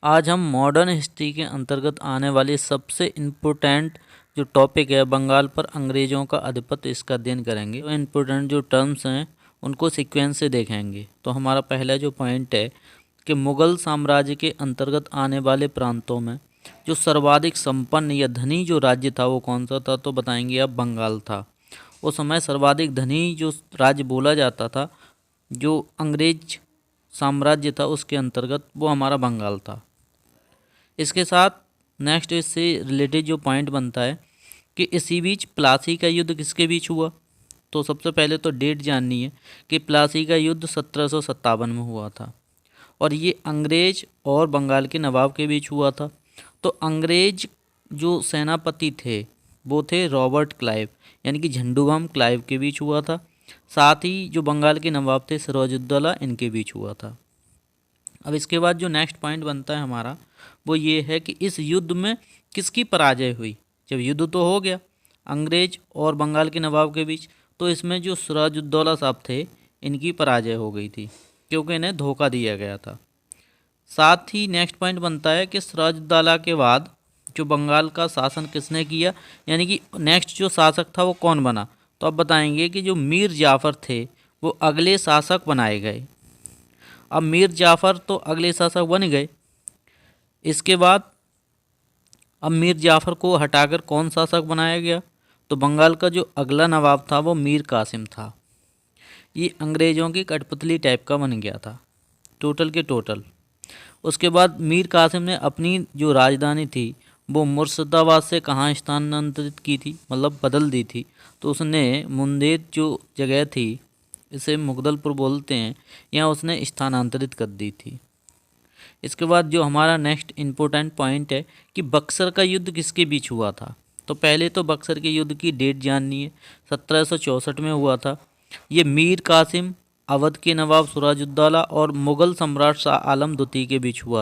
आज हम modern history के अंतर्गत आने वाली सबसे इम्पोर्टेंट जो टॉपिक है बंगाल पर अंग्रेज़ों का आधिपत्य, इसका अध्ययन करेंगे। तो इम्पोर्टेंट जो टर्म्स हैं उनको सीक्वेंस से देखेंगे। तो हमारा पहला जो पॉइंट है कि मुग़ल साम्राज्य के अंतर्गत आने वाले प्रांतों में जो सर्वाधिक संपन्न या धनी जो राज्य था वो कौन सा था, तो बताएंगे अब बंगाल था। उस समय सर्वाधिक धनी जो राज्य बोला जाता था, जो अंग्रेज साम्राज्य था उसके अंतर्गत, वो हमारा बंगाल था। इसके साथ नेक्स्ट इससे रिलेटेड जो पॉइंट बनता है कि इसी बीच प्लासी का युद्ध किसके बीच हुआ। तो सबसे पहले तो डेट जाननी है कि प्लासी का युद्ध 1757 में हुआ था और ये अंग्रेज और बंगाल के नवाब के बीच हुआ था। तो अंग्रेज जो सेनापति थे वो थे रॉबर्ट क्लाइव, यानी कि झंडू क्लाइव के बीच हुआ था। साथ ही जो बंगाल के नवाब थे सिराजुद्दौला, इनके बीच हुआ था। अब इसके बाद जो नेक्स्ट पॉइंट बनता है हमारा वो ये है कि इस युद्ध में किसकी पराजय हुई। जब युद्ध तो हो गया अंग्रेज और बंगाल के नवाब के बीच, तो इसमें जो सिराजुद्दौला साहब थे इनकी पराजय हो गई थी क्योंकि इन्हें धोखा दिया गया था। साथ ही नेक्स्ट पॉइंट बनता है कि सिराजुद्दौला के बाद जो बंगाल का शासन किसने किया, यानी कि नेक्स्ट जो शासक था वो कौन बना। तो अब बताएंगे कि जो मीर जाफ़र थे वो अगले शासक बनाए गए। अब मीर जाफ़र तो अगले शासक बन गए। इसके बाद अब मीर जाफ़र को हटाकर कौन शासक बनाया गया, तो बंगाल का जो अगला नवाब था वो मीर कासिम था। ये अंग्रेज़ों की कठपुतली टाइप का बन गया था टोटल के टोटल। उसके बाद मीर कासिम ने अपनी जो राजधानी थी वो मुर्शिदाबाद से कहाँ स्थानांतरित की थी, मतलब बदल दी थी। तो उसने मुंदेर जो जगह थी, इसे मुगदलपुर बोलते हैं, यहाँ उसने स्थानांतरित कर दी थी। इसके बाद जो हमारा नेक्स्ट इम्पोर्टेंट पॉइंट है कि बक्सर का युद्ध किसके बीच हुआ था। तो पहले तो बक्सर के युद्ध की डेट जाननी है, 1764 में हुआ था। ये मीर कासिम, अवध के नवाब सिराजुद्दौला और मुग़ल सम्राट शाह आलम द्वितीय के बीच हुआ।